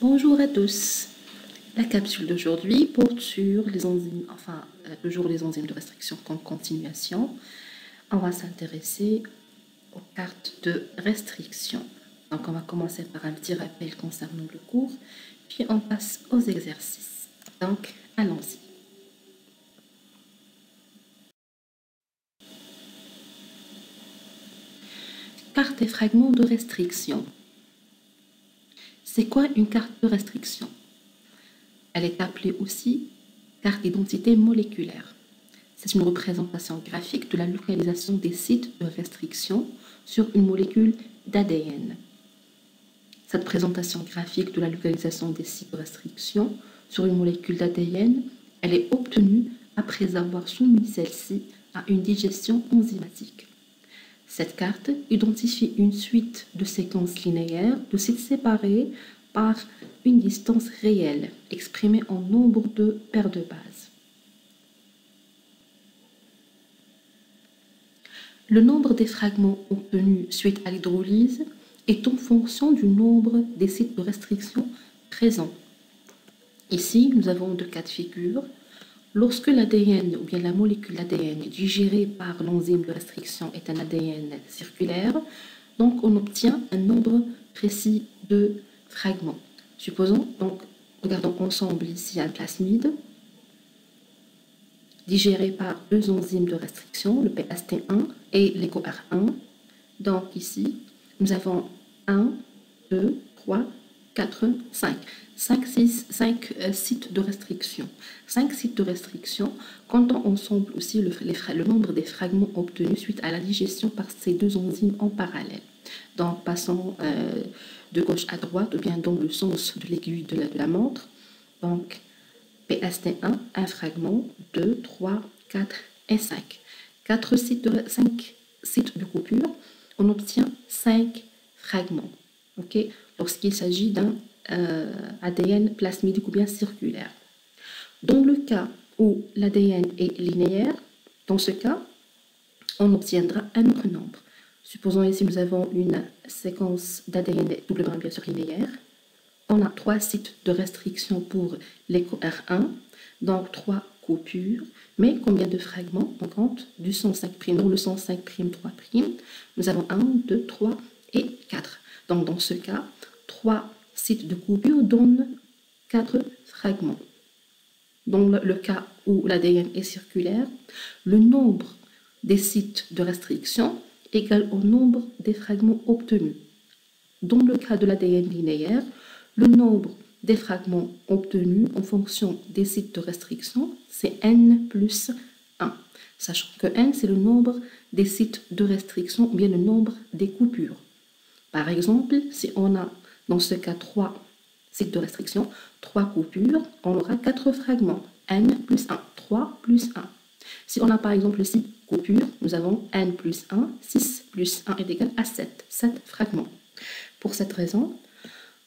Bonjour à tous. La capsule d'aujourd'hui porte sur les enzymes, toujours les enzymes de restriction comme continuation. On va s'intéresser aux cartes de restriction. Donc on va commencer par un petit rappel concernant le cours, puis on passe aux exercices. Donc allons-y. Carte et fragments de restriction. C'est quoi une carte de restriction? Elle est appelée aussi carte d'identité moléculaire. C'est une représentation graphique de la localisation des sites de restriction sur une molécule d'ADN. Cette présentation graphique de la localisation des sites de restriction sur une molécule d'ADN, elle est obtenue après avoir soumis celle-ci à une digestion enzymatique. Cette carte identifie une suite de séquences linéaires de sites séparés par une distance réelle, exprimée en nombre de paires de bases. Le nombre des fragments obtenus suite à l'hydrolyse est en fonction du nombre des sites de restriction présents. Ici, nous avons deux cas de figure. Lorsque l'ADN ou bien la molécule d'ADN digérée par l'enzyme de restriction est un ADN circulaire, donc on obtient un nombre précis de fragments. Supposons, donc, regardons ensemble ici un plasmide digéré par deux enzymes de restriction, le PST1 et l'EcoR1. Donc ici, nous avons 1, 2, 3, 4, 5. 5 sites de restriction. 5 sites de restriction, comptant ensemble aussi le nombre des fragments obtenus suite à la digestion par ces deux enzymes en parallèle. Donc, passons de gauche à droite, ou bien dans le sens de l'aiguille de la montre. Donc, PST1, un fragment, 2, 3, 4 et 5. 5 sites de coupure, on obtient 5 fragments. Okay? Lorsqu'il s'agit d'un ADN plasmidique ou bien circulaire. Dans le cas où l'ADN est linéaire, dans ce cas, on obtiendra un autre nombre. Supposons ici nous avons une séquence d'ADN doublement bien sûr linéaire. On a 3 sites de restriction pour l'EcoR1, donc 3 coupures, mais combien de fragments? On compte du 105', dans le 105', 3', nous avons 1, 2, 3 et 4. Donc dans ce cas, 3 sites de coupure donnent 4 fragments. Dans le cas où l'ADN est circulaire, le nombre des sites de restriction est égal au nombre des fragments obtenus. Dans le cas de l'ADN linéaire, le nombre des fragments obtenus en fonction des sites de restriction, c'est n plus 1. Sachant que n, c'est le nombre des sites de restriction ou bien le nombre des coupures. Par exemple, si on a dans ce cas 3 sites de restriction, 3 coupures, on aura 4 fragments, n plus 1, 3 plus 1. Si on a par exemple 6 coupures, nous avons n plus 1, 6 plus 1 est égal à 7, 7 fragments. Pour cette raison,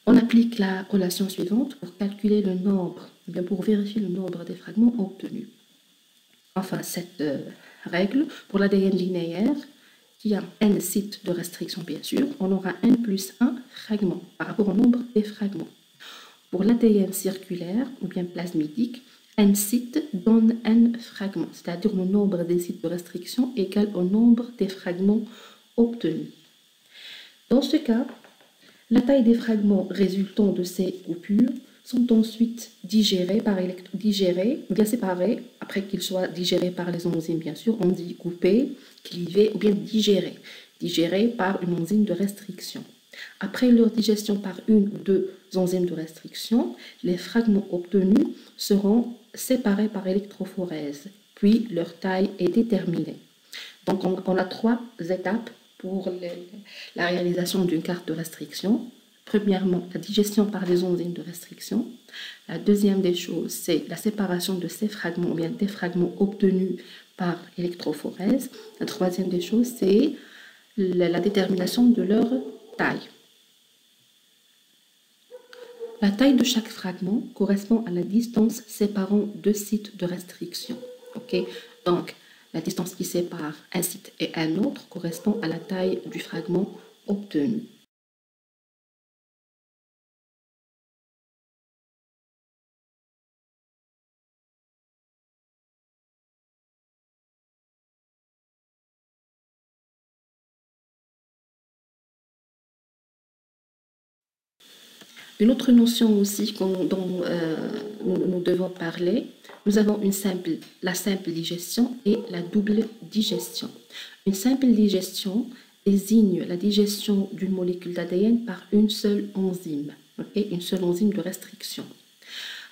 on applique la relation suivante pour calculer le nombre, bien pour vérifier le nombre des fragments obtenus. Enfin, cette règle, pour l'ADN linéaire, qui a n sites de restriction bien sûr, on aura n plus 1 fragment par rapport au nombre des fragments. Pour l'ADN circulaire ou bien plasmidique, n sites donne n fragments, c'est-à-dire le nombre des sites de restriction égal au nombre des fragments obtenus. Dans ce cas, la taille des fragments résultant de ces coupures sont ensuite digérés, bien séparés, après qu'ils soient digérés par les enzymes, bien sûr, on dit coupés, clivés ou bien digérés par une enzyme de restriction. Après leur digestion par une ou deux enzymes de restriction, les fragments obtenus seront séparés par électrophorèse, puis leur taille est déterminée. Donc on a 3 étapes pour la réalisation d'une carte de restriction. Premièrement, la digestion par les enzymes de restriction. La deuxième des choses, c'est la séparation de ces fragments, ou bien des fragments obtenus par électrophorèse. La troisième des choses, c'est la détermination de leur taille. La taille de chaque fragment correspond à la distance séparant deux sites de restriction. Okay? Donc, la distance qui sépare un site et un autre correspond à la taille du fragment obtenu. Une autre notion aussi dont nous devons parler, nous avons la simple digestion et la double digestion. Une simple digestion désigne la digestion d'une molécule d'ADN par une seule enzyme, une seule enzyme de restriction.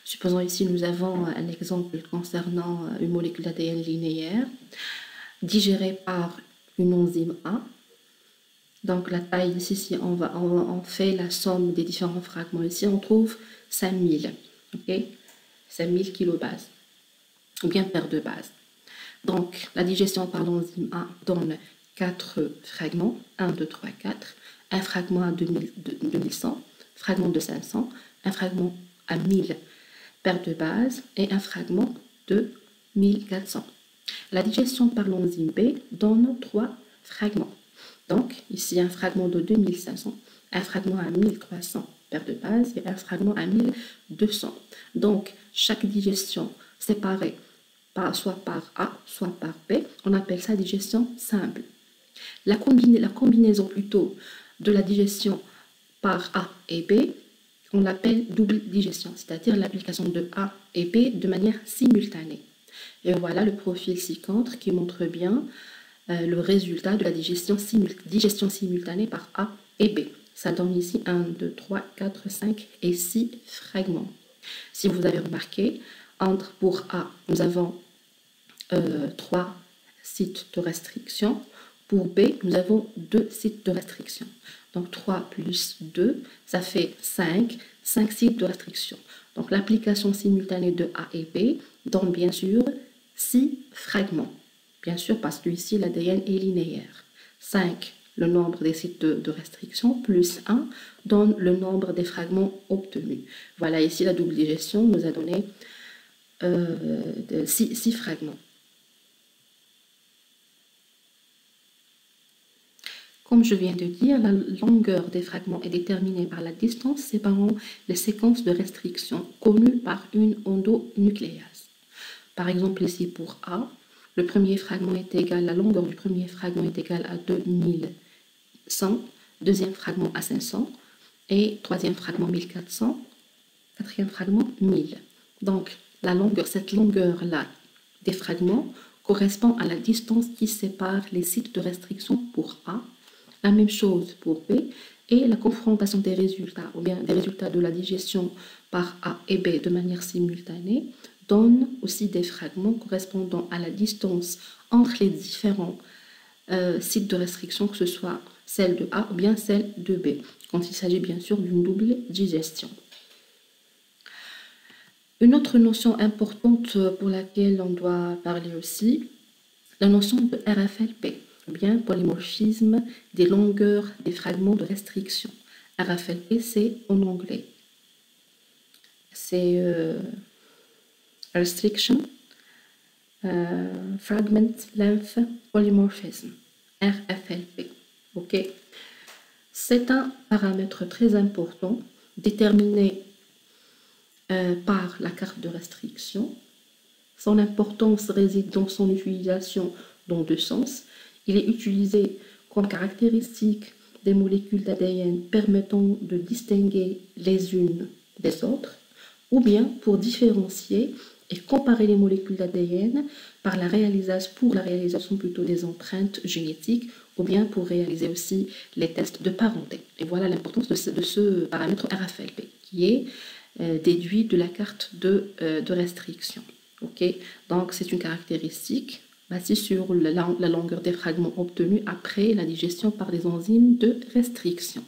Supposons ici nous avons un exemple concernant une molécule d'ADN linéaire digérée par une enzyme A. Donc la taille ici, si on fait la somme des différents fragments ici, on trouve 5000, 5000 kilobases, ou bien paires de bases. Donc la digestion par l'enzyme A donne 4 fragments, 1, 2, 3, 4, un fragment à 2100, fragment de 500, un fragment à 1000 paires de bases et un fragment de 1400. La digestion par l'enzyme B donne 3 fragments. Donc, ici, un fragment de 2500, un fragment à 1300 paires de bases et un fragment à 1200. Donc, chaque digestion séparée soit par A, soit par B, on appelle ça digestion simple. La combinaison plutôt de la digestion par A et B, on l'appelle double digestion, c'est-à-dire l'application de A et B de manière simultanée. Et voilà le profil ci-contre qui montre bien le résultat de la digestion simultanée par A et B. Ça donne ici 1, 2, 3, 4, 5 et 6 fragments. Si vous avez remarqué, pour A, nous avons 3 sites de restriction. Pour B, nous avons 2 sites de restriction. Donc 3 plus 2, ça fait 5 sites de restriction. Donc l'application simultanée de A et B donne bien sûr 6 fragments. Bien sûr, parce que ici l'ADN est linéaire. 5, le nombre des sites de restriction, plus 1 donne le nombre des fragments obtenus. Voilà, ici la double digestion nous a donné 6 fragments. Comme je viens de dire, la longueur des fragments est déterminée par la distance séparant les séquences de restriction connues par une endonucléase. Par exemple, ici pour A, le premier fragment est égal, la longueur du premier fragment est égale à 2100, deuxième fragment à 500 et troisième fragment 1400, quatrième fragment 1000. Donc, cette longueur-là des fragments correspond à la distance qui sépare les sites de restriction pour A. La même chose pour B, et la confrontation des résultats, ou bien des résultats de la digestion par A et B de manière simultanée, donne aussi des fragments correspondant à la distance entre les différents sites de restriction, que ce soit celle de A ou bien celle de B, quand il s'agit bien sûr d'une double digestion. Une autre notion importante pour laquelle on doit parler aussi, la notion de RFLP, ou bien polymorphisme des longueurs des fragments de restriction. RFLP, c'est en anglais. C'est Restriction Fragment Length Polymorphism, RFLP. C'est un paramètre très important déterminé par la carte de restriction. Son importance réside dans son utilisation dans 2 sens. Il est utilisé comme caractéristique des molécules d'ADN permettant de distinguer les unes des autres, ou bien pour différencier et comparer les molécules d'ADN pour la réalisation plutôt des empreintes génétiques, ou bien pour réaliser aussi les tests de parenté. Et voilà l'importance de ce paramètre RFLP, qui est déduit de la carte de restriction. Donc c'est une caractéristique basée sur la longueur des fragments obtenus après la digestion par des enzymes de restriction.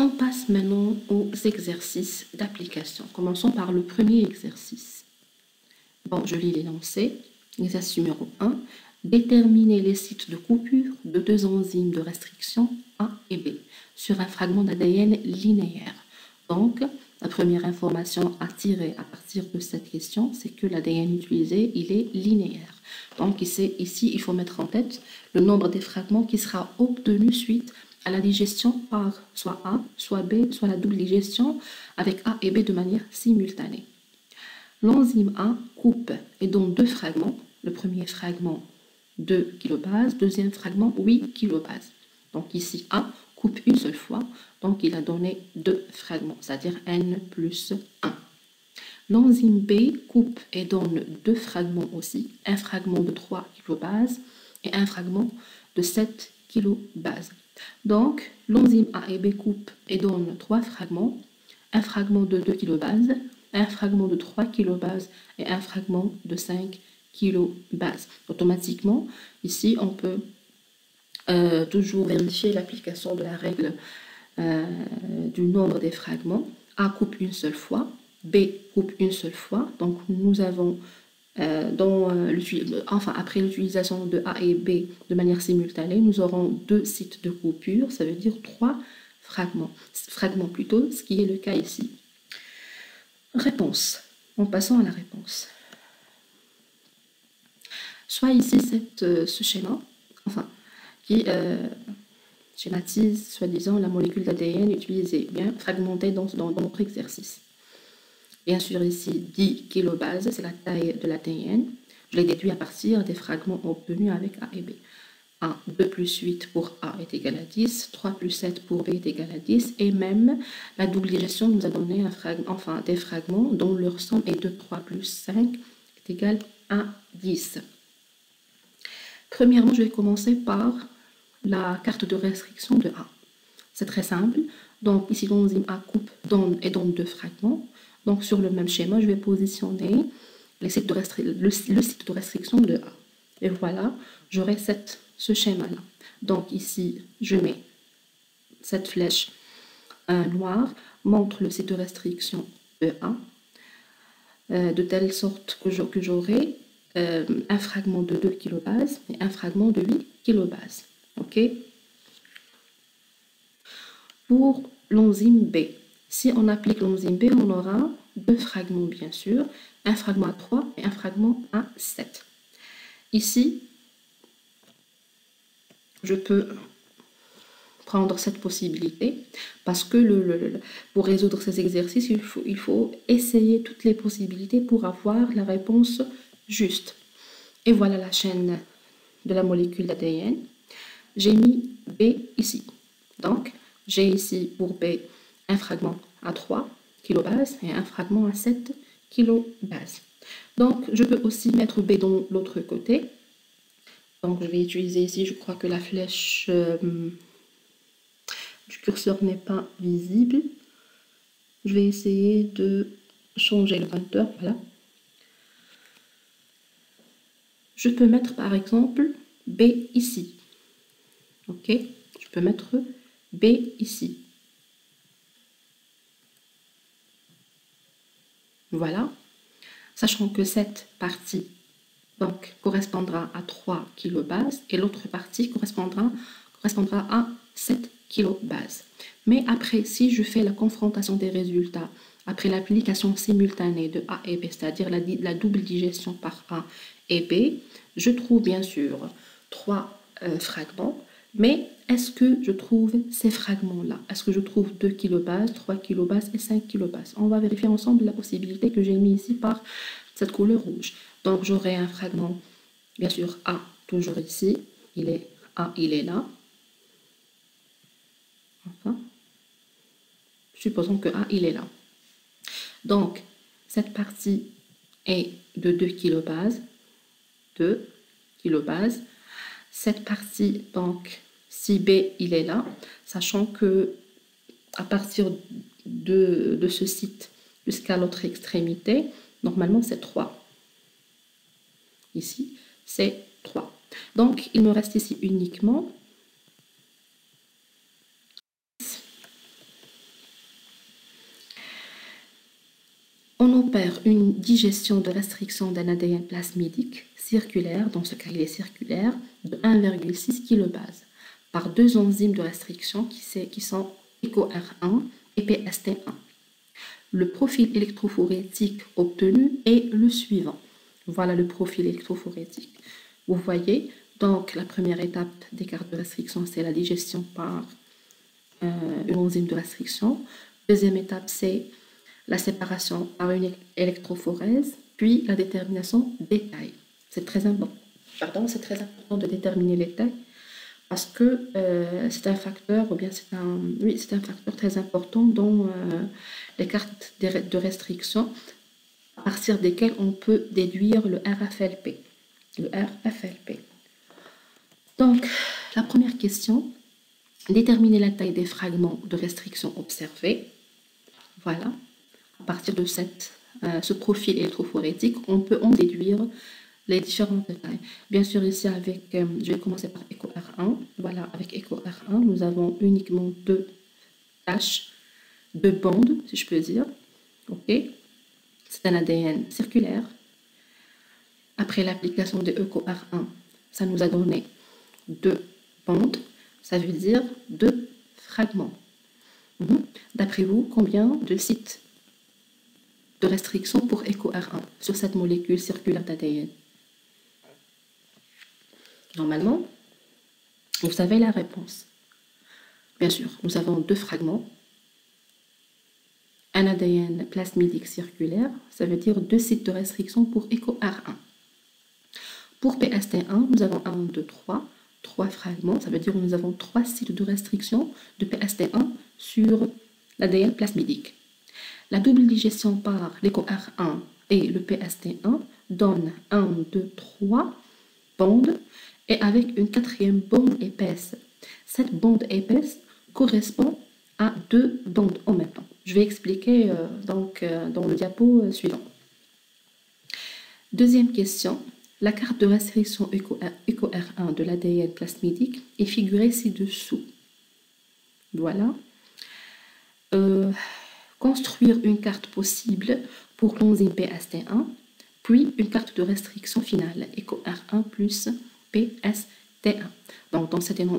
On passe maintenant aux exercices d'application. Commençons par le premier exercice. Bon, je lis l'énoncé. Exercice numéro 1. Déterminer les sites de coupure de 2 enzymes de restriction A et B sur un fragment d'ADN linéaire. Donc, la première information à tirer à partir de cette question, c'est que l'ADN utilisé, il est linéaire. Donc ici, il faut mettre en tête le nombre des fragments qui sera obtenu suite à la digestion par soit A, soit B, soit la double digestion avec A et B de manière simultanée. L'enzyme A coupe et donne deux fragments. Le premier fragment 2 kilobases, deuxième fragment 8 kilobases. Donc ici A coupe une seule fois, donc il a donné deux fragments, c'est-à-dire N plus 1. L'enzyme B coupe et donne deux fragments aussi, un fragment de 3 kilobases et un fragment de 7 kilobases. Donc l'enzyme A et B coupe et donne trois fragments, un fragment de 2 kilobases, un fragment de 3 kilobases et un fragment de 5 kilobases. Automatiquement, ici, on peut toujours vérifier l'application de la règle du nombre des fragments. A coupe une seule fois, B coupe une seule fois. Donc, nous avons, après l'utilisation de A et B de manière simultanée, nous aurons deux sites de coupure, ça veut dire trois fragments plutôt, ce qui est le cas ici. Réponse. En passant à la réponse. Soit ici ce schéma, qui schématise, soi-disant, la molécule d'ADN utilisée, bien fragmentée dans notre exercice. Bien sûr, ici, 10 kilobases, c'est la taille de l'ADN. Je l'ai déduit à partir des fragments obtenus avec A et B. 2 plus 8 pour A est égal à 10, 3 plus 7 pour B est égal à 10, et même la double digestion nous a donné des fragments dont leur somme est de 3 plus 5 est égal à 10. Premièrement, je vais commencer par la carte de restriction de A. C'est très simple. Donc ici, l'enzyme A coupe et donne deux fragments. Donc sur le même schéma, je vais positionner le site de restriction de A. Et voilà, j'aurai ce schéma-là. Donc ici, je mets cette flèche noire, montre le site de restriction de A, de telle sorte que j'aurai un fragment de 2 kilobases et un fragment de 8 kilobases. OK? Pour l'enzyme B, si on applique l'enzyme B, on aura deux fragments, bien sûr, un fragment à 3 et un fragment à 7. Ici, je peux prendre cette possibilité parce que pour résoudre ces exercices, il faut essayer toutes les possibilités pour avoir la réponse juste. Et voilà la chaîne de la molécule d'ADN. J'ai mis B ici. Donc, j'ai ici pour B un fragment à 3 kilobases et un fragment à 7 kilobases. Donc, je peux aussi mettre B dans l'autre côté. Donc, je vais utiliser ici, je crois que la flèche du curseur n'est pas visible. Je vais essayer de changer le pointeur, voilà. Je peux mettre par exemple B ici. Ok, je peux mettre B ici. Voilà. Sachant que cette partie donc correspondra à 3 kilobases et l'autre partie correspondra à 7 kilobases. Mais après, si je fais la confrontation des résultats, après l'application simultanée de A et B, c'est-à-dire la double digestion par A et B, je trouve bien sûr 3 fragments, mais est-ce que je trouve ces fragments-là? Est-ce que je trouve 2 kilobases, 3 kilobases et 5 kilobases? On va vérifier ensemble la possibilité que j'ai mis ici par cette couleur rouge. Donc j'aurai un fragment, bien sûr A, toujours ici, il est là. Enfin, supposons que A, il est là. Donc, cette partie est de 2 kilobases. 2 kilobases. Cette partie, donc, si B, il est là, sachant que à partir de ce site jusqu'à l'autre extrémité, normalement, c'est 3. Ici, c'est 3. Donc, il me reste ici uniquement on opère une digestion de restriction d'un ADN plasmidique circulaire, dans ce cas il est circulaire, de 1,6 kilobase par deux enzymes de restriction qui sont EcoR1 et PST1. Le profil électrophorétique obtenu est le suivant. Voilà le profil électrophorétique. Vous voyez, donc la première étape des cartes de restriction, c'est la digestion par une enzyme de restriction. Deuxième étape, c'est la séparation par une électrophorèse, puis la détermination des tailles. C'est très important. C'est très important de déterminer les tailles parce que c'est un facteur, ou bien c'est un facteur très important dans les cartes de restriction, à partir desquelles on peut déduire le RFLP. Le RFLP. Donc, la première question, déterminer la taille des fragments de restriction observés. Voilà. À partir de ce profil électrophorétique, on peut en déduire les différentes tailles. Bien sûr, ici, je vais commencer par EcoR1. Voilà, avec EcoR1, nous avons uniquement 2 taches, 2 bandes, si je peux dire. OK. C'est un ADN circulaire. Après l'application de EcoR1, ça nous a donné 2 bandes. Ça veut dire 2 fragments. D'après vous, combien de sites de restriction pour EcoR1 sur cette molécule circulaire d'ADN? Normalement, vous savez la réponse. Bien sûr, nous avons 2 fragments. Un ADN plasmidique circulaire, ça veut dire 2 sites de restriction pour EcoR1. Pour PST1, nous avons 1, 2, 3 fragments, ça veut dire que nous avons 3 sites de restriction de PST1 sur l'ADN plasmidique. La double digestion par l'EcoR1 et le PST1 donne 1, 2, 3 bandes et avec une 4e bande épaisse. Cette bande épaisse correspond à 2 bandes en même temps. Je vais expliquer dans le diapo suivant. Deuxième question. La carte de restriction EcoR1 de l'ADN plasmidique est figurée ci-dessous. Voilà. Construire une carte possible pour l'enzyme PST1, puis une carte de restriction finale, EcoR1 plus PST1. Donc,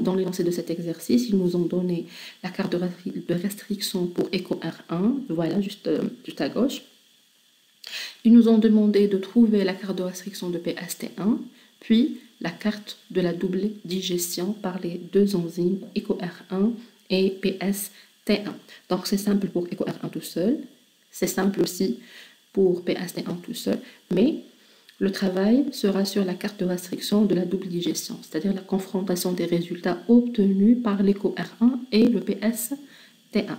dans l'énoncé de cet exercice, ils nous ont donné la carte de restriction pour EcoR1, voilà, juste à gauche. Ils nous ont demandé de trouver la carte de restriction de PST1, puis la carte de la double digestion par les 2 enzymes EcoR1 et PST1. Donc, c'est simple pour EcoR1 tout seul, c'est simple aussi pour PST1 tout seul, mais le travail sera sur la carte de restriction de la double digestion, c'est-à-dire la confrontation des résultats obtenus par l'EcoR1 et le PST1.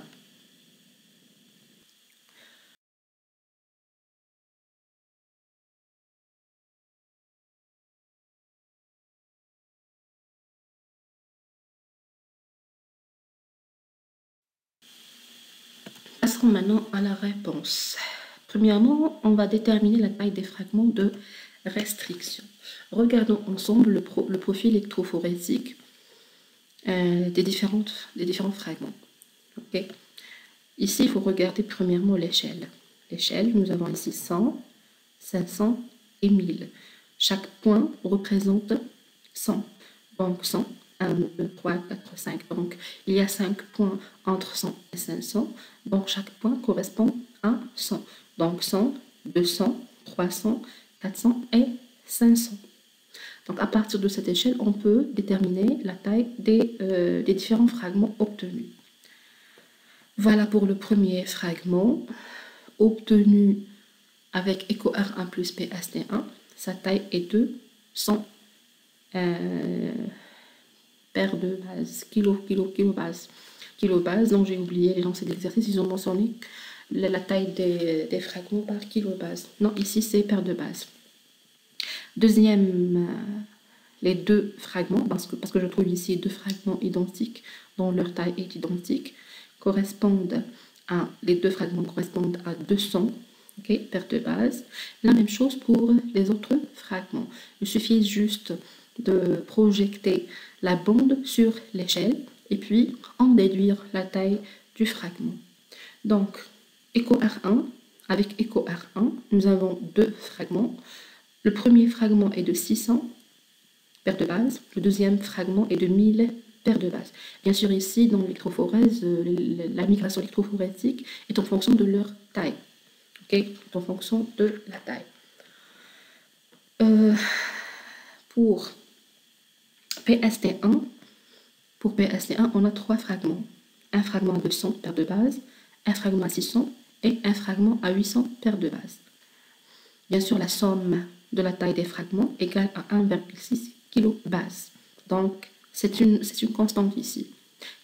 Passons maintenant à la réponse. Premièrement, on va déterminer la taille des fragments de restriction. Regardons ensemble le profil électrophorétique des différents fragments. Okay. Ici, il faut regarder premièrement l'échelle. L'échelle, nous avons ici 100, 500 et 1000. Chaque point représente 100. Donc 100, 1, 2, 3, 4, 5. Donc il y a 5 points entre 100 et 500. Donc chaque point correspond à 100. Donc 100, 200, 300, 400 et 500. Donc à partir de cette échelle, on peut déterminer la taille des différents fragments obtenus. Voilà pour le premier fragment obtenu avec EcoR1 plus PST1. Sa taille est de 100 paires de bases, kilobase. Donc j'ai oublié les lancers d'exercice, ils ont mentionné la taille des fragments par kilobase. Non, ici c'est paires de bases. Deuxième, les 2 fragments, parce que je trouve ici 2 fragments identiques dont leur taille est identique, les 2 fragments correspondent à 200 paires de bases. La même chose pour les autres fragments. Il suffit juste de projeter la bande sur l'échelle et puis en déduire la taille du fragment. Donc, EcoR1, avec EcoR1, nous avons 2 fragments. Le premier fragment est de 600 paires de bases, le deuxième fragment est de 1000 paires de bases. Bien sûr, ici, dans l'électrophorèse, la migration électrophorétique est en fonction de leur taille. En fonction de la taille. Pour PST1, on a 3 fragments. un fragment à 200 paires de bases, un fragment à 600 et un fragment à 800 paires de bases. Bien sûr, la somme de la taille des fragments égale à 1,6 kg base. Donc, c'est une constante ici.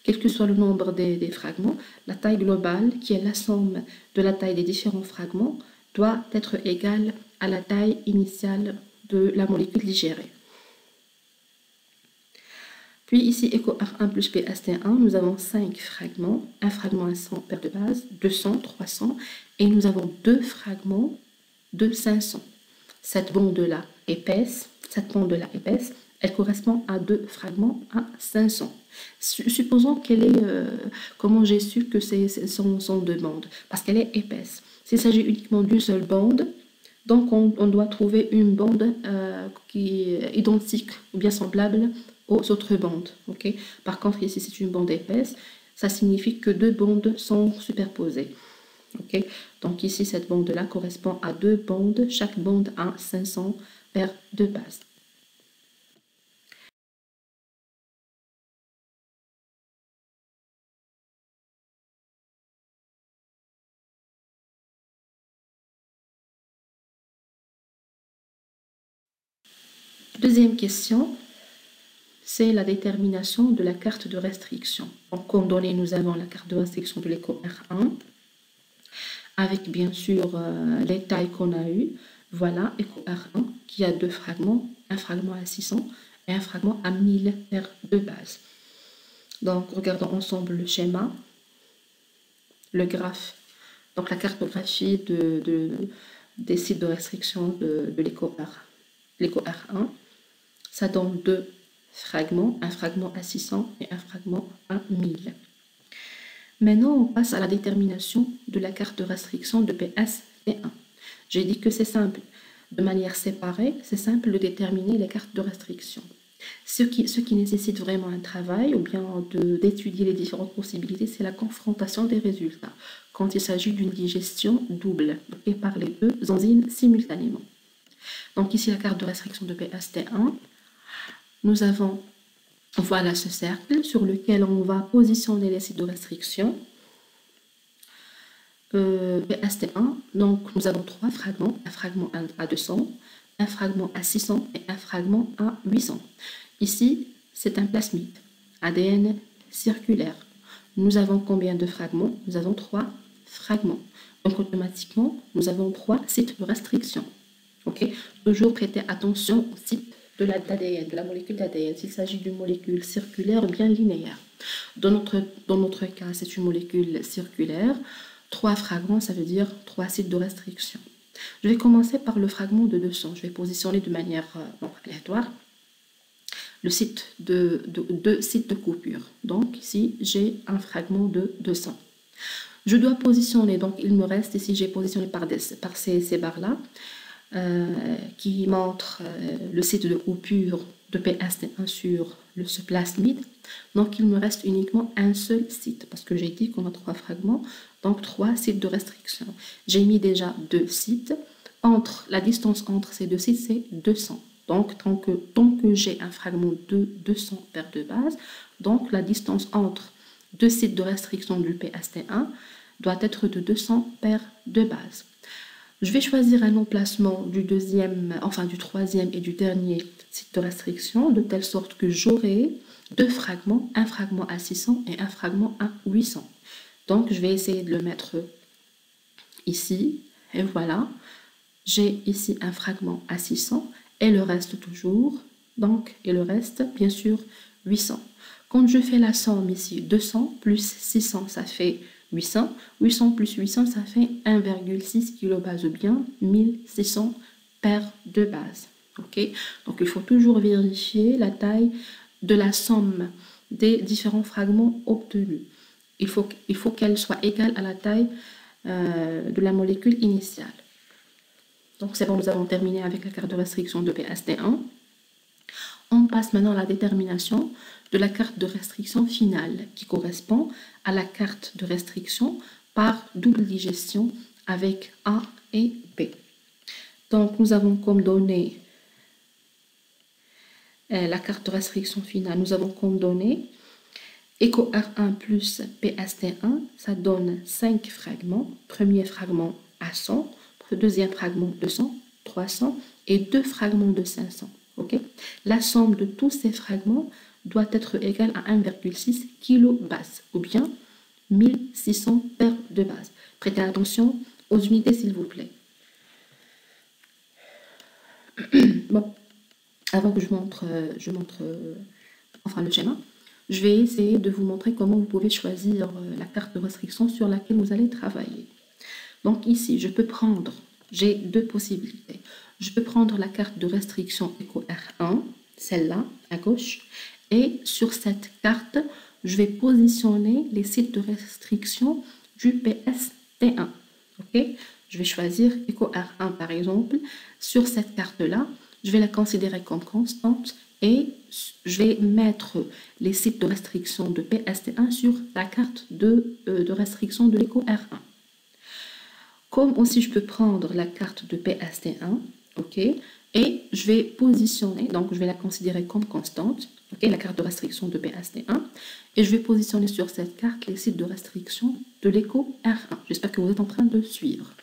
Quel que soit le nombre des fragments, la taille globale, qui est la somme de la taille des différents fragments, doit être égale à la taille initiale de la molécule digérée. Puis ici, EcoR1 plus PST1, nous avons 5 fragments, un fragment à 100 paires de base, 200, 300, et nous avons 2 fragments de 500. Cette bande-là épaisse, elle correspond à 2 fragments à 500. Supposons qu'elle est... comment j'ai su que ce sont 2 bandes? Parce qu'elle est épaisse. S'il s'agit uniquement d'une seule bande, donc on doit trouver une bande qui est identique ou bien semblable aux autres bandes. Okay? Par contre, ici, c'est une bande épaisse. Ça signifie que 2 bandes sont superposées. Okay? Donc ici, cette bande-là correspond à 2 bandes. Chaque bande a 500 paires de bases. Deuxième question, c'est la détermination de la carte de restriction. Donc, comme donné, nous avons la carte de restriction de l'EcoR1 avec bien sûr les tailles qu'on a eues. Voilà, EcoR1 qui a 2 fragments, un fragment à 600 et un fragment à 1000 paires de bases. Donc, regardons ensemble le schéma, le graphe, donc la cartographie des sites de restriction de l'EcoR1. Ça donne 2 fragments, un fragment à 600 et un fragment à 1000. Maintenant, on passe à la détermination de la carte de restriction de PST1. J'ai dit que c'est simple. De manière séparée, c'est simple de déterminer les cartes de restriction. Ce qui nécessite vraiment un travail ou bien d'étudier les différentes possibilités, c'est la confrontation des résultats quand il s'agit d'une digestion double par les 2 enzymes simultanément. Donc ici, la carte de restriction de PST1. Nous avons, voilà ce cercle sur lequel on va positionner les sites de restriction. PST1, donc nous avons 3 fragments, un fragment à 200, un fragment à 600 et un fragment à 800. Ici, c'est un plasmide, ADN circulaire. Nous avons combien de fragments? Nous avons 3 fragments. Donc automatiquement, nous avons 3 sites de restriction. Okay? Toujours prêter attention au site de l'ADN, de la molécule d'ADN, s'il s'agit d'une molécule circulaire ou bien linéaire. Dans notre cas, c'est une molécule circulaire. 3 fragments, ça veut dire 3 sites de restriction. Je vais commencer par le fragment de 200. Je vais positionner de manière aléatoire le site de 2 sites de coupure. Donc ici, j'ai un fragment de 200. Je dois positionner, donc il me reste ici, j'ai positionné par ces barres-là, qui montrent le site de coupure de PST1 sur ce plasmide. Donc il me reste uniquement un seul site, parce que j'ai dit qu'on a 3 fragments, donc 3 sites de restriction. J'ai mis déjà 2 sites. La distance entre ces 2 sites, c'est 200. Donc, tant que j'ai un fragment de 200 paires de bases, donc la distance entre 2 sites de restriction du PST1 doit être de 200 paires de bases. Je vais choisir un emplacement du troisième et du dernier site de restriction, de telle sorte que j'aurai 2 fragments, un fragment à 600 et un fragment à 800. Donc, je vais essayer de le mettre ici, et voilà. J'ai ici un fragment à 600 et le reste toujours, donc, et le reste, bien sûr, 800. Quand je fais la somme ici, 200 plus 600, ça fait 800. 800 plus 800, ça fait 1,6 kb ou bien 1600 paires de bases. Okay? Donc, il faut toujours vérifier la taille de la somme des différents fragments obtenus. Il faut qu'elle soit égale à la taille de la molécule initiale. Donc, c'est bon, nous avons terminé avec la carte de restriction de PST1. On passe maintenant à la détermination de la carte de restriction finale, qui correspond à la carte de restriction par double digestion avec A et B. Donc, nous avons comme données la carte de restriction finale. Nous avons comme données Éco R1 plus PST1, ça donne 5 fragments. Premier fragment à 100, deuxième fragment 200, 300 et 2 fragments de 500. Okay? La somme de tous ces fragments doit être égale à 1,6 kg base ou bien 1600 paires de base. Prêtez attention aux unités s'il vous plaît. Bon, avant que je montre le schéma, je vais essayer de vous montrer comment vous pouvez choisir la carte de restriction sur laquelle vous allez travailler. Donc ici, j'ai deux possibilités. Je peux prendre la carte de restriction Éco R1, celle-là, à gauche, et sur cette carte, je vais positionner les sites de restriction du PST1. Okay? Je vais choisir Éco R1 par exemple. Sur cette carte-là, je vais la considérer comme constante et je vais mettre les sites de restriction de PST1 sur la carte de restriction de l'Éco R1. Comme aussi je peux prendre la carte de PST1, ok, et je vais positionner, donc je vais la considérer comme constante, ok, la carte de restriction de PST1, et je vais positionner sur cette carte les sites de restriction de l'Éco R1. J'espère que vous êtes en train de suivre.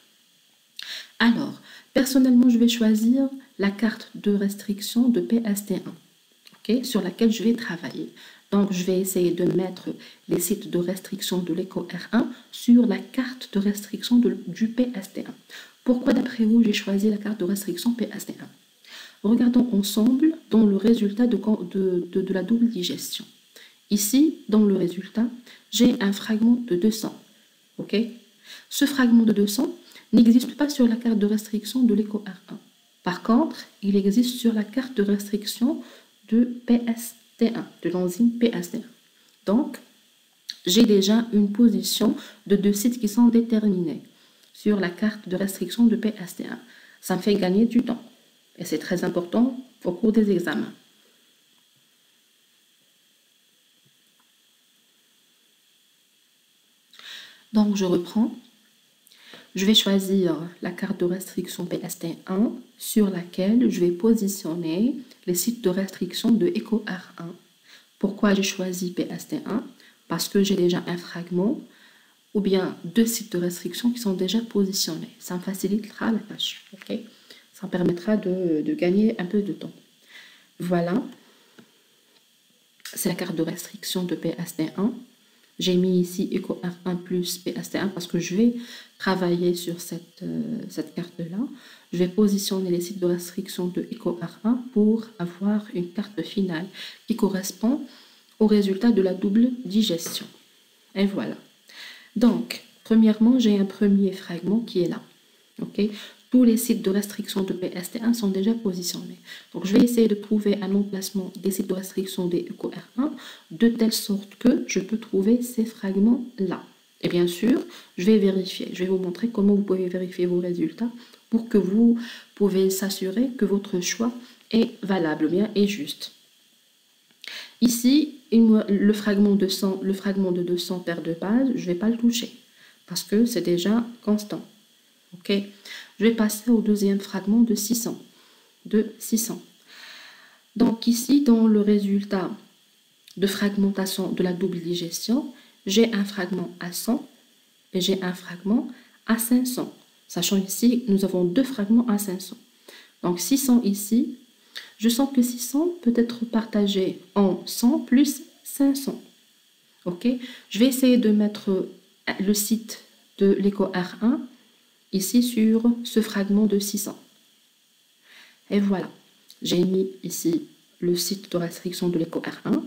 Alors, personnellement, je vais choisir la carte de restriction de PST1, ok, sur laquelle je vais travailler. Donc, je vais essayer de mettre les sites de restriction de l'Éco R1 sur la carte de restriction du PST1. Pourquoi, d'après vous, j'ai choisi la carte de restriction PST1? Regardons ensemble dans le résultat de la double digestion. Ici, dans le résultat, j'ai un fragment de 200. Ok? Ce fragment de 200 n'existe pas sur la carte de restriction de l'Éco R1. Par contre, il existe sur la carte de restriction de PST1, de l'enzyme PST1. Donc, j'ai déjà une position de 2 sites qui sont déterminés sur la carte de restriction de PST1. Ça me fait gagner du temps. Et c'est très important au cours des examens. Donc, je reprends. Je vais choisir la carte de restriction PST1 sur laquelle je vais positionner les sites de restriction de Éco R1. Pourquoi j'ai choisi PST1? Parce que j'ai déjà un fragment ou bien 2 sites de restriction qui sont déjà positionnés. Ça me facilitera la tâche. Ok? Ça me permettra de gagner un peu de temps. Voilà. C'est la carte de restriction de PST1. J'ai mis ici Éco R1 plus PST1 parce que je vais travailler sur cette carte-là. Je vais positionner les sites de restriction de Éco R1 pour avoir une carte finale qui correspond au résultat de la double digestion. Et voilà. Donc, premièrement, j'ai un premier fragment qui est là. Okay? Tous les sites de restriction de PST1 sont déjà positionnés. Donc, je vais essayer de trouver un emplacement des sites de restriction des Éco R1 de telle sorte que je peux trouver ces fragments-là. Et bien sûr, je vais vérifier. Je vais vous montrer comment vous pouvez vérifier vos résultats pour que vous pouvez s'assurer que votre choix est valable, bien et juste. Ici, le fragment de 200 paires de bases, je ne vais pas le toucher parce que c'est déjà constant. Ok, je vais passer au deuxième fragment de 600. Donc ici, dans le résultat de fragmentation de la double digestion, j'ai un fragment à 100 et j'ai un fragment à 500. Sachant ici, nous avons 2 fragments à 500. Donc 600 ici, je sens que 600 peut être partagé en 100 plus 500. Ok, je vais essayer de mettre le site de l'Éco R1 ici sur ce fragment de 600. Et voilà, j'ai mis ici le site de restriction de l'Éco R1.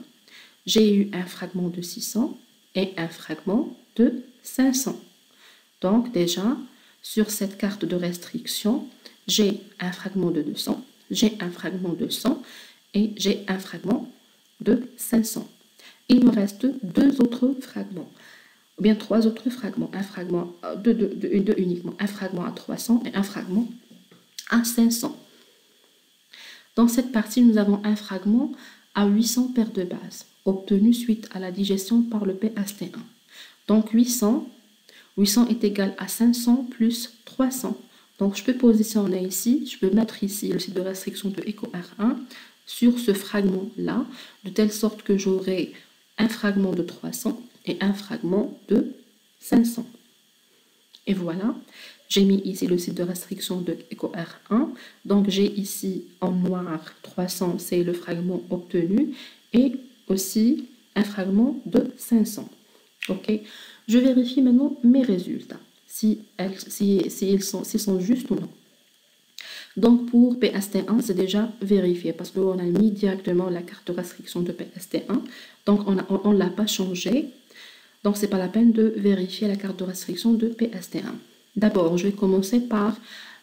J'ai eu un fragment de 600 et un fragment de 500. Donc déjà, sur cette carte de restriction, j'ai un fragment de 200, j'ai un fragment de 100 et j'ai un fragment de 500. Il me reste 2 autres fragments. Ou bien 3 autres fragments, un fragment uniquement, un fragment à 300 et un fragment à 500. Dans cette partie, nous avons un fragment à 800 paires de bases, obtenu suite à la digestion par le PST1. Donc 800 est égal à 500 plus 300. Donc je peux positionner ici, je peux mettre ici le site de restriction de Éco R1 sur ce fragment-là, de telle sorte que j'aurai un fragment de 300 et un fragment de 500. Et voilà, j'ai mis ici le site de restriction de EcoR1. Donc j'ai ici en noir 300, c'est le fragment obtenu, et aussi un fragment de 500. Ok, je vérifie maintenant mes résultats, s'ils sont justes ou non. Donc pour PST1, c'est déjà vérifié parce qu'on a mis directement la carte de restriction de PST1. Donc on ne l'a pas changé. Donc ce n'est pas la peine de vérifier la carte de restriction de PST1. D'abord, je vais commencer par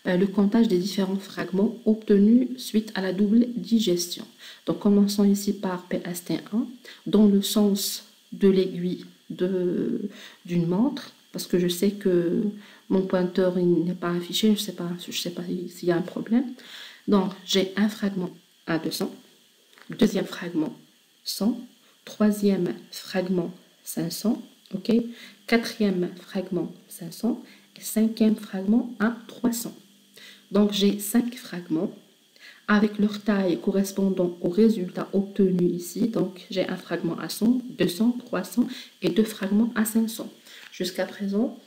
le comptage des différents fragments obtenus suite à la double digestion. Donc commençons ici par PST1 dans le sens de l'aiguille d'une montre, parce que je sais que mon pointeur n'est pas affiché, je sais pas s'il y a un problème. Donc j'ai un fragment à 200, deuxième fragment 100, troisième fragment 500, ok, quatrième fragment 500 et cinquième fragment à 300. Donc j'ai 5 fragments avec leur taille correspondant au résultat obtenu ici. Donc j'ai un fragment à 100, 200, 300 et 2 fragments à 500. Jusqu'à présent,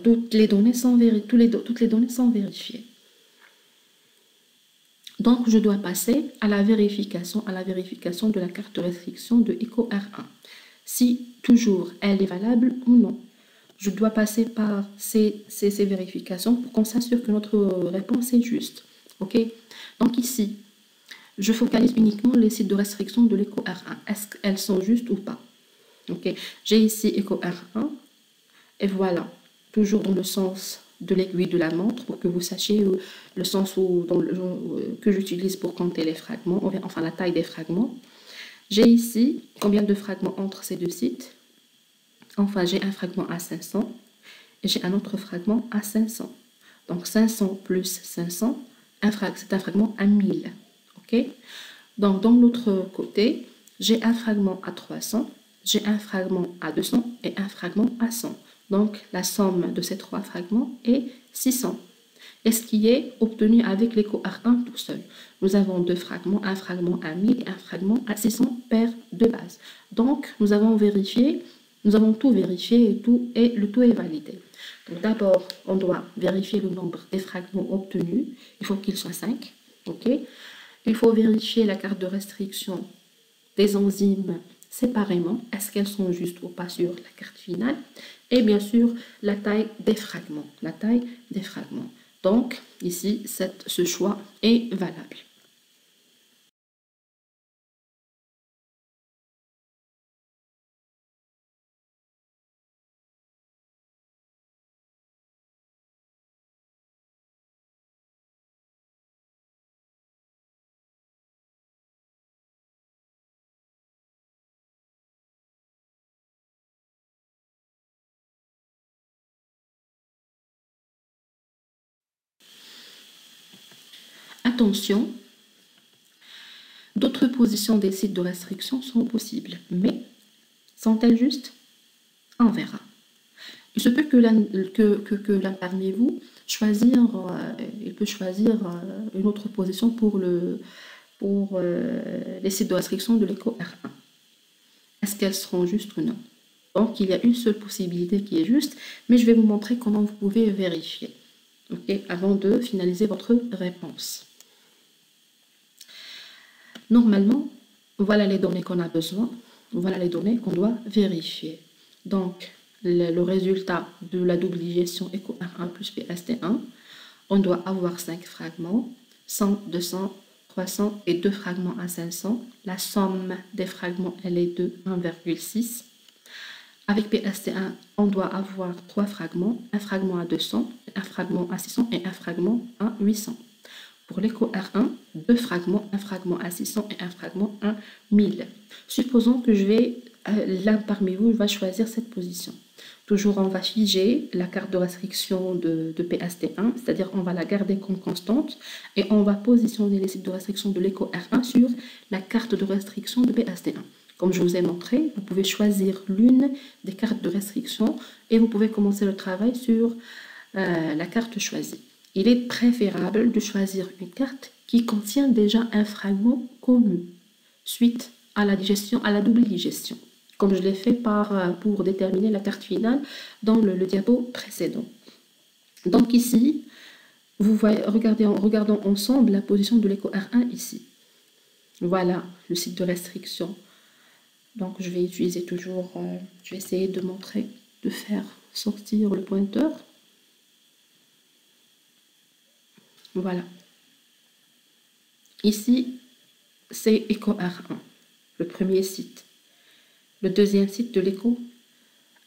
toutes les données sont vérifiées. Donc je dois passer à la vérification de la carte de restriction de EcoR1. Si toujours elle est valable ou non. Je dois passer par ces vérifications pour qu'on s'assure que notre réponse est juste. Ok? Donc ici, je focalise uniquement les sites de restriction de l'EcoR1. Est-ce qu'elles sont justes ou pas? Ok? J'ai ici EcoR1 et voilà, toujours dans le sens de l'aiguille de la montre pour que vous sachiez le sens que j'utilise pour compter les fragments, enfin la taille des fragments. J'ai ici combien de fragments entre ces deux sites? Enfin, j'ai un fragment à 500 et j'ai un autre fragment à 500. Donc 500 plus 500, c'est un fragment à 1000. Ok? Donc dans l'autre côté, j'ai un fragment à 300, j'ai un fragment à 200 et un fragment à 100. Donc la somme de ces trois fragments est 600. Et ce qui est obtenu avec l'EcoR1 tout seul. Nous avons deux fragments, un fragment à 1000 et un fragment à 600 paires de base. Donc nous avons tout vérifié et le tout est validé. Donc d'abord, on doit vérifier le nombre des fragments obtenus. Il faut qu'il soit 5. Okay? Il faut vérifier la carte de restriction des enzymes séparément. Est-ce qu'elles sont justes ou pas sur la carte finale? Et bien sûr, la taille des fragments. Donc, ici, ce choix est valable. Attention, d'autres positions des sites de restriction sont possibles, mais sont-elles justes? On verra. Il se peut que l'un parmi vous peut choisir une autre position pour les sites de restriction de l'EcoR1. Est-ce qu'elles seront justes ou non? Donc, il y a une seule possibilité qui est juste, mais je vais vous montrer comment vous pouvez vérifier, okay, avant de finaliser votre réponse. Normalement, voilà les données qu'on a besoin, voilà les données qu'on doit vérifier. Donc, le résultat de la double digestion EcoR1 plus PST1, on doit avoir 5 fragments, 100, 200, 300 et 2 fragments à 500. La somme des fragments, elle est de 1,6. Avec PST1, on doit avoir 3 fragments, un fragment à 200, un fragment à 600 et un fragment à 800. Pour l'EcoR1, 2 fragments, un fragment à 600 et un fragment à 1000. Supposons que l'un parmi vous va choisir cette position. Toujours, on va figer la carte de restriction de PST1, c'est-à-dire on va la garder comme constante et on va positionner les sites de restriction de l'EcoR1 sur la carte de restriction de PST1. Comme je vous ai montré, vous pouvez choisir l'une des cartes de restriction et vous pouvez commencer le travail sur la carte choisie. Il est préférable de choisir une carte qui contient déjà un fragment connu suite à la digestion, à la double digestion, comme je l'ai fait pour déterminer la carte finale dans le diapo précédent. Donc ici, vous voyez, regardons ensemble la position de l'écho R1 ici. Voilà le site de restriction. Donc je vais utiliser toujours, je vais essayer de montrer, de faire sortir le pointeur. Voilà. Ici, c'est écho R1, le premier site. Le deuxième site de l'écho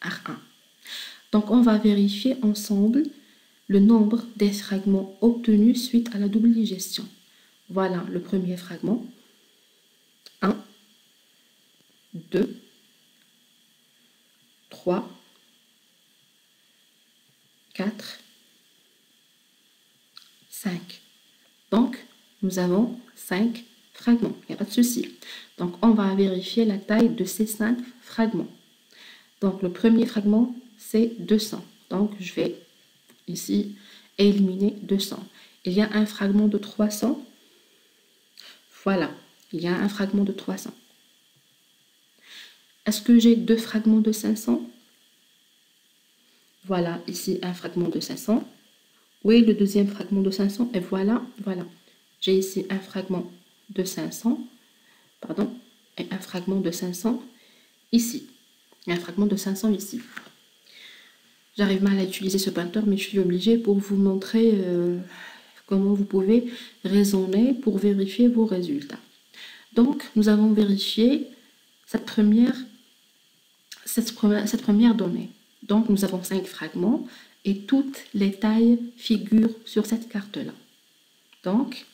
R1. Donc on va vérifier ensemble le nombre des fragments obtenus suite à la double digestion. Voilà le premier fragment. 1, 2, 3, 4, 5. Donc, nous avons 5 fragments. Il n'y a pas de souci. Donc, on va vérifier la taille de ces 5 fragments. Donc, le premier fragment, c'est 200. Donc, je vais ici éliminer 200. Il y a un fragment de 300. Voilà, il y a un fragment de 300. Est-ce que j'ai 2 fragments de 500? Voilà, ici un fragment de 500. Oui, le deuxième fragment de 500. Et voilà. J'ai ici un fragment de 500. Pardon. Et un fragment de 500 ici. Et un fragment de 500 ici. J'arrive mal à utiliser ce pointeur, mais je suis obligée pour vous montrer comment vous pouvez raisonner pour vérifier vos résultats. Donc, nous avons vérifié cette première donnée. Donc, nous avons 5 fragments et toutes les tailles figurent sur cette carte-là. Donc,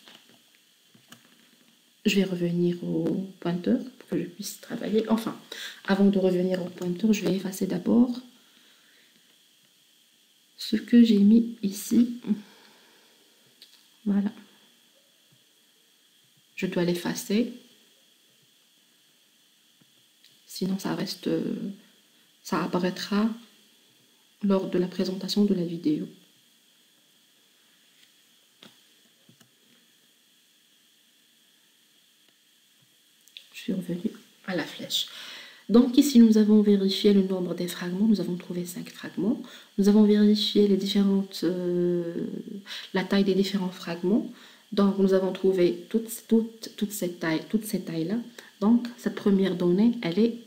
je vais revenir au pointeur pour que je puisse travailler. Enfin, avant de revenir au pointeur, je vais effacer d'abord ce que j'ai mis ici. Voilà. Je dois l'effacer. Sinon, ça apparaîtra lors de la présentation de la vidéo. Je suis revenue à la flèche. Donc ici, nous avons vérifié le nombre des fragments. Nous avons trouvé 5 fragments. Nous avons vérifié la taille des différents fragments. Donc, nous avons trouvé toutes ces tailles-là. Donc, cette première donnée, elle est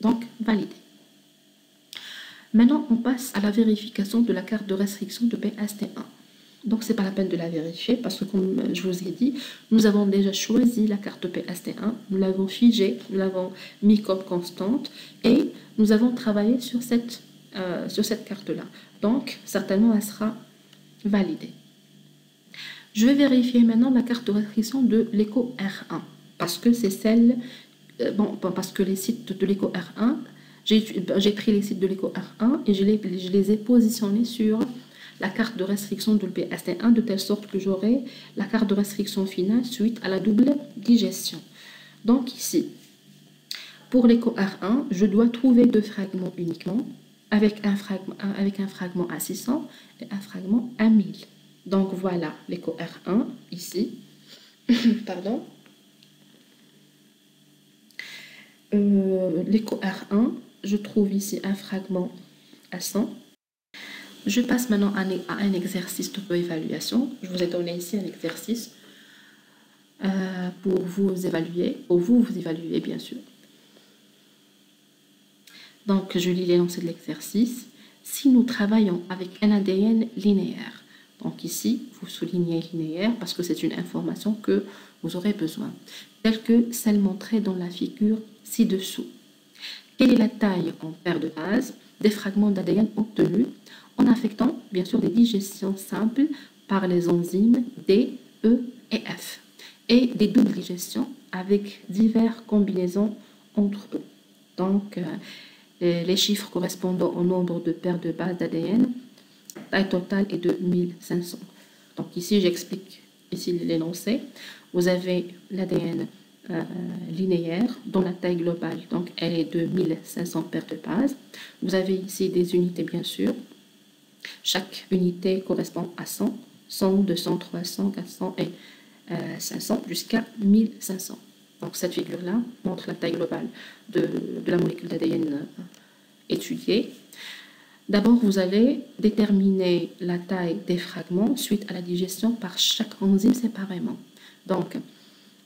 donc validée. Maintenant, on passe à la vérification de la carte de restriction de PST1. Donc, ce n'est pas la peine de la vérifier parce que, comme je vous ai dit, nous avons déjà choisi la carte PST1, nous l'avons figée, nous l'avons mis comme constante et nous avons travaillé sur cette carte-là. Donc, certainement, elle sera validée. Je vais vérifier maintenant la carte de restriction de l'écho R1 parce que c'est celle, parce que les sites de l'écho R1, j'ai pris les sites de l'écho R1 et je les ai positionnés sur la carte de restriction de l'PST1 de telle sorte que j'aurai la carte de restriction finale suite à la double digestion. Donc ici, pour l'écho R1, je dois trouver 2 fragments uniquement avec un fragment à 600 et un fragment à 1000. Donc voilà l'écho R1 ici. Pardon. L'écho R1, je trouve ici un fragment à 100. Je passe maintenant à un exercice d'auto-évaluation. Je vous ai donné ici un exercice pour vous évaluer, bien sûr. Donc, je lis l'énoncé de l'exercice. Si nous travaillons avec un ADN linéaire, donc ici, vous soulignez linéaire parce que c'est une information que vous aurez besoin, telle que celle montrée dans la figure ci-dessous. Quelle est la taille en paire de bases des fragments d'ADN obtenus en affectant bien sûr des digestions simples par les enzymes D, E et F et des doubles digestions avec diverses combinaisons entre eux. Donc, les chiffres correspondant au nombre de paires de bases d'ADN, taille totale est de 1500. Donc ici, j'explique ici l'énoncé. Vous avez l'ADN linéaire dont la taille globale, donc elle est de 1500 paires de bases. Vous avez ici des unités bien sûr. Chaque unité correspond à 100, 100, 200, 300, 400 et 500 jusqu'à 1500. Donc cette figure-là montre la taille globale de la molécule d'ADN étudiée. D'abord, vous allez déterminer la taille des fragments suite à la digestion par chaque enzyme séparément. Donc,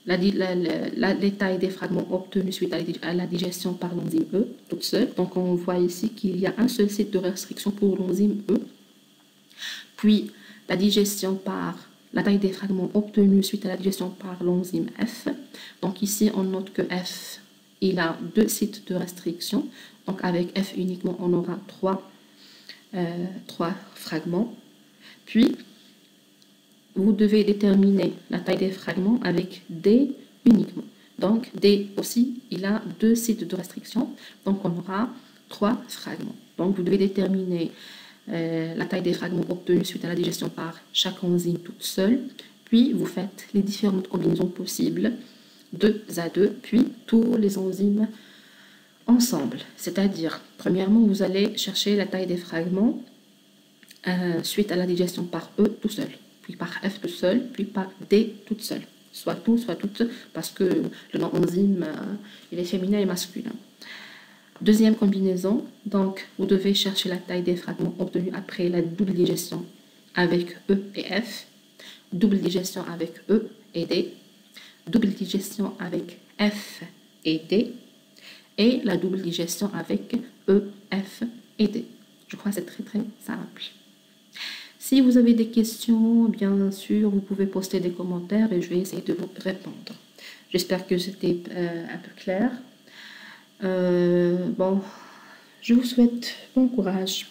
les tailles des fragments obtenus suite à la digestion par l'enzyme E, toute seule. Donc, on voit ici qu'il y a un seul site de restriction pour l'enzyme E. Puis, la taille des fragments obtenus suite à la digestion par l'enzyme F. Donc, ici, on note que F, il a 2 sites de restriction. Donc, avec F uniquement, on aura 3 fragments. Puis, vous devez déterminer la taille des fragments avec D uniquement. Donc, D aussi, il a 2 sites de restriction. Donc, on aura 3 fragments. Donc, vous devez déterminer la taille des fragments obtenus suite à la digestion par chaque enzyme toute seule. Puis, vous faites les différentes combinaisons possibles, 2 à 2, puis tous les enzymes ensemble. C'est-à-dire, premièrement, vous allez chercher la taille des fragments suite à la digestion par E tout seul, puis par F tout seul, puis par D toute seule. Soit tout, soit toutes, parce que le nom enzyme, il est féminin et masculin. Deuxième combinaison, donc vous devez chercher la taille des fragments obtenus après la double digestion avec E et F, double digestion avec E et D, double digestion avec F et D, et la double digestion avec E, F et D. Je crois que c'est très très simple. Si vous avez des questions, bien sûr, vous pouvez poster des commentaires et je vais essayer de vous répondre. J'espère que c'était un peu clair. Bon, je vous souhaite bon courage.